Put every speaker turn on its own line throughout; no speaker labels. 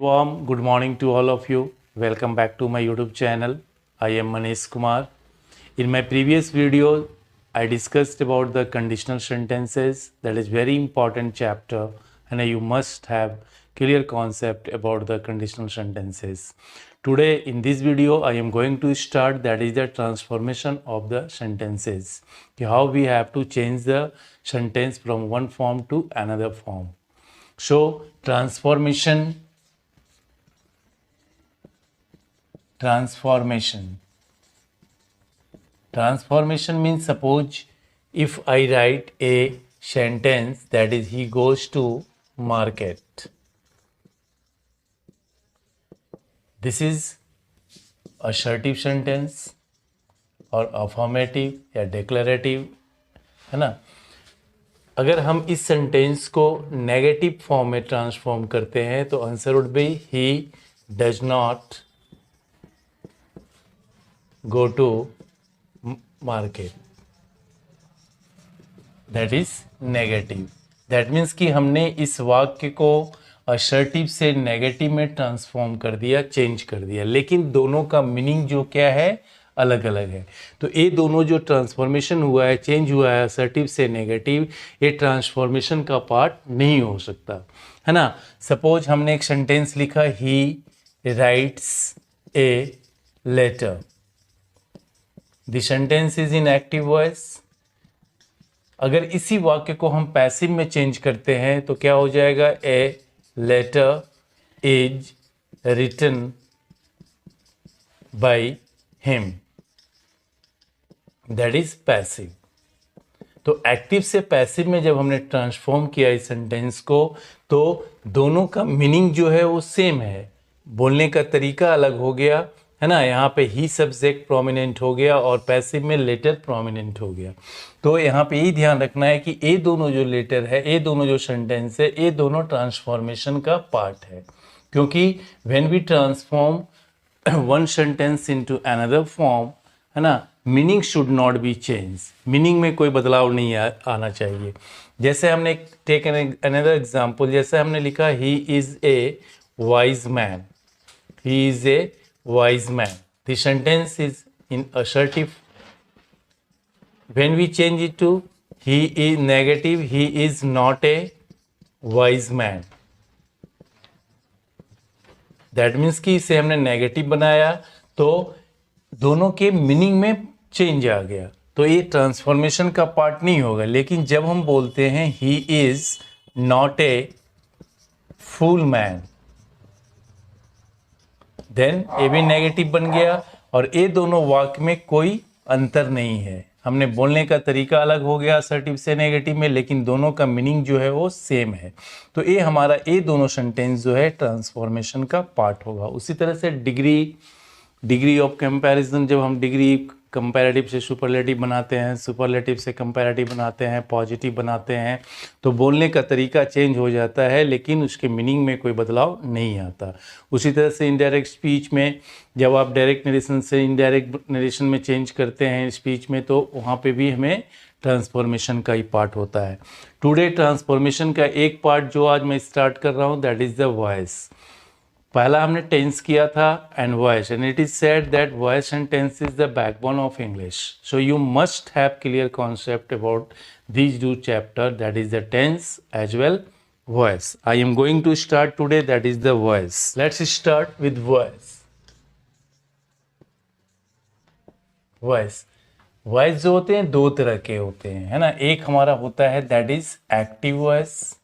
warm good morning to all of you. Welcome back to my YouTube channel. I am Manish Kumar. In my previous video, I discussed about the conditional sentences. That is very important chapter, and you must have clear concept about the conditional sentences. Today in this video, I am going to start that is the transformation of the sentences. How we have to change the sentence from one form to another form. So transformation means, suppose if I write a sentence that is he goes to market. This is assertive sentence और affirmative या declarative है ना. अगर हम इस sentence को negative form में transform करते हैं तो answer would be he does not go to market. That is negative. That means कि हमने इस वाक्य को असर्टिव से नेगेटिव में ट्रांसफॉर्म कर दिया, चेंज कर दिया, लेकिन दोनों का मीनिंग जो क्या है अलग अलग है. तो ये दोनों जो ट्रांसफॉर्मेशन हुआ है, चेंज हुआ है असर्टिव से नेगेटिव, ये ट्रांसफॉर्मेशन का पार्ट नहीं हो सकता है ना. सपोज हमने एक सेंटेंस लिखा he writes a letter. The sentence is in active voice. अगर इसी वाक्य को हम पैसिव में चेंज करते हैं तो क्या हो जाएगा, a letter is written by him. That is passive. तो एक्टिव से पैसिव में जब हमने ट्रांसफॉर्म किया इस सेंटेंस को तो दोनों का मीनिंग जो है वो सेम है, बोलने का तरीका अलग हो गया है ना. यहाँ पे ही सब्जेक्ट प्रोमिनेंट हो गया और पैसिव में लेटर प्रोमिनेंट हो गया. तो यहाँ पे यही ध्यान रखना है कि ये दोनों जो लेटर है, ये दोनों जो सेंटेंस है, ये दोनों ट्रांसफॉर्मेशन का पार्ट है. क्योंकि when we transform one sentence into another form है ना, meaning should not be change. Meaning में कोई बदलाव नहीं आना चाहिए. जैसे हमने टेक अनदर एग्जांपल, जैसे हमने लिखा he is a wise man. He is a wise man. The sentence is in assertive. When we change it to he is negative, he is not a wise man. That means कि इसे हमने negative बनाया तो दोनों के meaning में change आ गया. तो ये ट्रांसफॉर्मेशन का पार्ट नहीं होगा. लेकिन जब हम बोलते हैं he is not a fool man, then ये भी नेगेटिव बन गया और ये दोनों वाक्य में कोई अंतर नहीं है. हमने बोलने का तरीका अलग हो गया असर्टिव से नेगेटिव में, लेकिन दोनों का मीनिंग जो है वो सेम है. तो ये हमारा ये दोनों सेंटेंस जो है ट्रांसफॉर्मेशन का पार्ट होगा. उसी तरह से डिग्री ऑफ कंपैरिजन, जब हम डिग्री कंपैरेटिव से सुपरलेटिव बनाते हैं, सुपरलेटिव से कंपैरेटिव बनाते हैं, पॉजिटिव बनाते हैं, तो बोलने का तरीका चेंज हो जाता है लेकिन उसके मीनिंग में कोई बदलाव नहीं आता. उसी तरह से इनडायरेक्ट स्पीच में जब आप डायरेक्ट नरेशन से इनडायरेक्ट नरेशन में चेंज करते हैं स्पीच में, तो वहाँ पे भी हमें ट्रांसफॉर्मेशन का ही पार्ट होता है. टुडे ट्रांसफॉर्मेशन का एक पार्ट जो आज मैं स्टार्ट कर रहा हूँ दैट इज़ द वॉइस. पहला हमने टेंस किया था and voice, and it is said that voice and tense is the backbone of English. So you must have clear concept about these two chapter, that is the tense as well voice. I am going to start today that is the voice. Let's start with voice. Voice जो होते हैं दो तरह के होते हैं है ना. एक हमारा होता है दैट इज एक्टिव वॉइस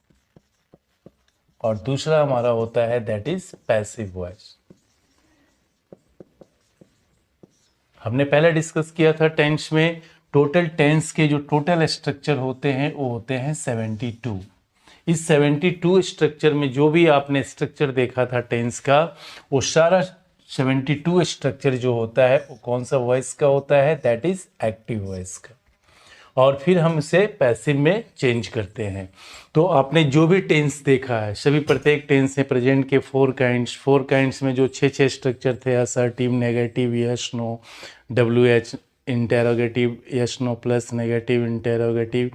और दूसरा हमारा होता है दैट इज पैसिव वॉइस. हमने पहले डिस्कस किया था टेंस में. टोटल टेंस के जो टोटल स्ट्रक्चर होते हैं वो होते हैं 72. इस 72 स्ट्रक्चर में जो भी आपने स्ट्रक्चर देखा था टेंस का, वो सारा 72 स्ट्रक्चर जो होता है वो कौन सा वॉइस का होता है, दैट इज एक्टिव वॉइस का. और फिर हम इसे पैसिव में चेंज करते हैं. तो आपने जो भी टेंस देखा है, सभी प्रत्येक टेंस है प्रेजेंट के 4 काइंड्स में जो 6 स्ट्रक्चर थे, assertive, negative, yes no, WH, interrogative, yes no plus negative interrogative,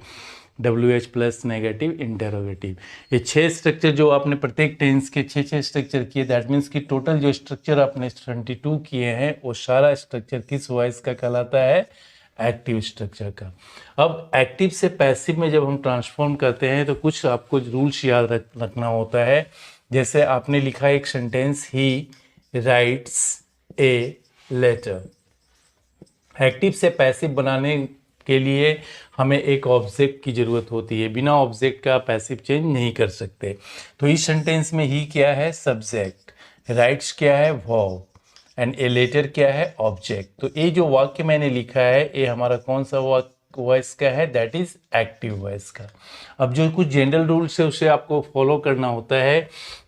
WH plus negative interrogative. ये 6 स्ट्रक्चर जो आपने प्रत्येक टेंस के 6 स्ट्रक्चर किए, दैट मीन्स कि टोटल जो स्ट्रक्चर आपने 22 किए हैं वो सारा स्ट्रक्चर किस वॉइस का कहलाता है? एक्टिव स्ट्रक्चर का। अब एक्टिव से पैसिव में जब हम ट्रांसफॉर्म करते हैं तो कुछ आपको रूल्स याद रखना होता है। जैसे आपने लिखा एक sentence, he writes a letter. Active से पैसिव बनाने के लिए हमें एक ऑब्जेक्ट की ज़रूरत होती है, बिना ऑब्जेक्ट का पैसिव चेंज नहीं कर सकते। तो इस सेंटेंस में ही क्या है? सब्जेक्ट, राइट्स क्या है? वर्ब, एंड ए लेटर क्या है? ऑब्जेक्ट। तो ये जो वाक्य मैंने लिखा है ये हमारा कौन सा वॉइस का है? दैट इज एक्टिव वॉइस का। अब जो कुछ जनरल रूल्स है उसे आपको फॉलो करना होता है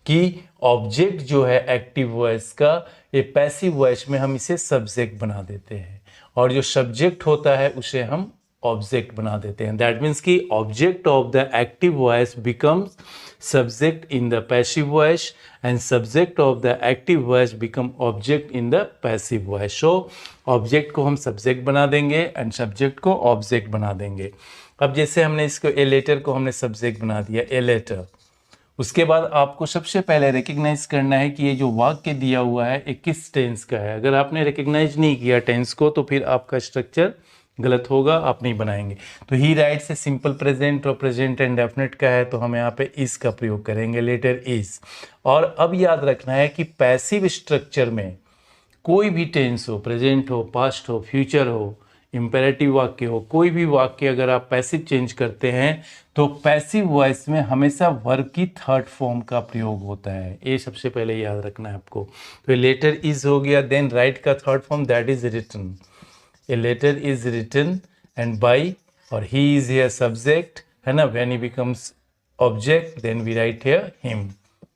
कि ऑब्जेक्ट जो है एक्टिव वॉइस का, ये पैसिव वॉइस में हम इसे सब्जेक्ट बना देते हैं, और जो सब्जेक्ट होता है उसे हम ऑब्जेक्ट बना देते हैं। दैट मीन्स कि object of the active voice becomes subject in the passive voice, and subject of the active voice become object in the passive voice. So object को हम सब्जेक्ट बना देंगे एंड सब्जेक्ट को object बना देंगे। अब जैसे हमने इसको ए लेटर को हमने सब्जेक्ट बना दिया, ए लेटर। उसके बाद आपको सबसे पहले रिकग्नाइज करना है कि ये जो वाक्य दिया हुआ है ये किस टेंस का है। अगर आपने रिकग्नाइज नहीं किया टेंस को तो फिर आपका स्ट्रक्चर गलत होगा, आप नहीं बनाएंगे। तो ही राइट से सिंपल प्रेजेंट और प्रेजेंट एंड डेफिनेट का है तो हम यहाँ पे इज का प्रयोग करेंगे, लेटर इज। और अब याद रखना है कि पैसिव स्ट्रक्चर में कोई भी टेंस हो, प्रेजेंट हो, पास्ट हो, फ्यूचर हो, इम्पेरेटिव वाक्य हो, कोई भी वाक्य अगर आप पैसिव चेंज करते हैं तो पैसिव वॉइस में हमेशा वर्ब की थर्ड फॉर्म का प्रयोग होता है। ये सबसे पहले याद रखना है आपको। तो लेटर इज हो गया, देन राइट का third form that is written. A letter is written and by, और ही इज हियर सब्जेक्ट है ना। When he becomes object then we write here him.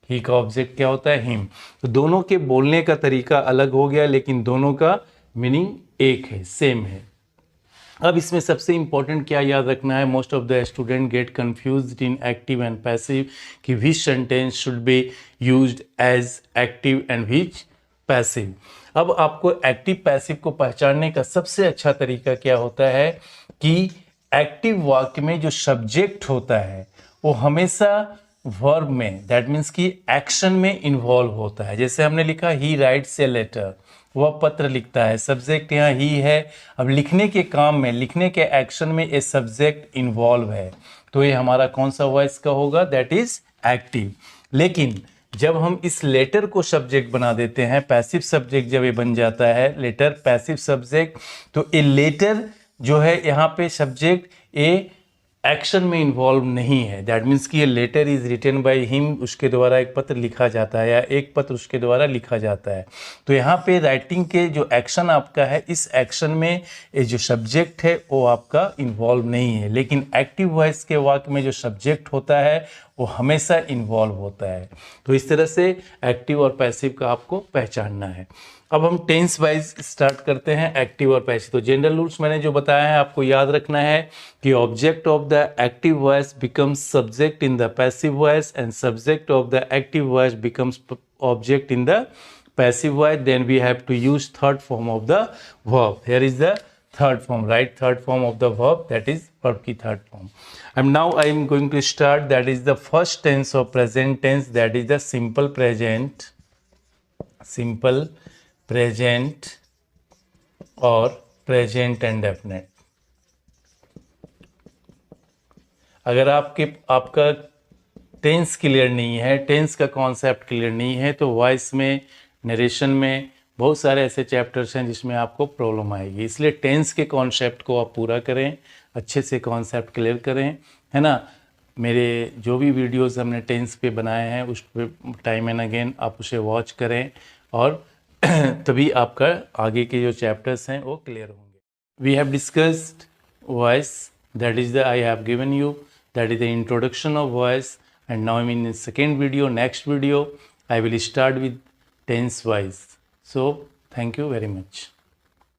He का ऑब्जेक्ट क्या होता है? हिम। तो दोनों के बोलने का तरीका अलग हो गया लेकिन दोनों का मीनिंग एक है, सेम है। अब इसमें सबसे इंपॉर्टेंट क्या याद रखना है? Most of the student get confused in active and passive कि which sentence should be used as active and which passive. अब आपको एक्टिव पैसिव को पहचानने का सबसे अच्छा तरीका क्या होता है कि एक्टिव वाक्य में जो सब्जेक्ट होता है वो हमेशा वर्ब में, दैट मीन्स कि एक्शन में इन्वॉल्व होता है। जैसे हमने लिखा ही राइट्स ए लेटर, वह पत्र लिखता है, सब्जेक्ट यहाँ ही है। अब लिखने के काम में, लिखने के एक्शन में ये सब्जेक्ट इन्वॉल्व है तो ये हमारा कौन सा वॉइस का होगा? That is active. लेकिन जब हम इस लेटर को सब्जेक्ट बना देते हैं, पैसिव सब्जेक्ट जब ये बन जाता है लेटर पैसिव सब्जेक्ट, तो ये लेटर जो है यहाँ पे सब्जेक्ट ए एक्शन में इन्वॉल्व नहीं है। दैट मीन्स कि ये letter is written by him, उसके द्वारा एक पत्र लिखा जाता है या एक पत्र उसके द्वारा लिखा जाता है। तो यहाँ पे राइटिंग के जो एक्शन आपका है, इस एक्शन में ये जो सब्जेक्ट है वो आपका इन्वॉल्व नहीं है। लेकिन एक्टिव वॉइस के वाक्य में जो सब्जेक्ट होता है वो हमेशा इन्वॉल्व होता है। तो इस तरह से एक्टिव और पैसिव का आपको पहचानना है। अब हम टेंस वाइज स्टार्ट करते हैं, एक्टिव और पैसिव। तो जनरल रूल्स मैंने जो बताया है आपको याद रखना है कि object of the active voice becomes subject in the passive voice, and subject of the active voice becomes object in the passive voice. Then we have to use third form of the verb. Here is the third form, right? Third form of the verb, that is verb की third form. And now I am going to start, that is the first tense of present tense, that is the simple present, simple present और present and definite। अगर आपका tense clear नहीं है, tense का concept clear नहीं है तो voice में, नरेशन में बहुत सारे ऐसे चैप्टर्स हैं जिसमें आपको प्रॉब्लम आएगी। इसलिए टेंस के कॉन्सेप्ट को आप पूरा करें, अच्छे से कॉन्सेप्ट क्लियर करें, है ना। मेरे जो भी वीडियोस हमने टेंस पे बनाए हैं उस पर टाइम एंड अगेन आप उसे वॉच करें और तभी आपका आगे के जो चैप्टर्स हैं वो क्लियर होंगे। We have discussed voice, that is the I have given you, that is the introduction of voice, and now I mean in second video, next video I will start with tense wise. So thank you very much.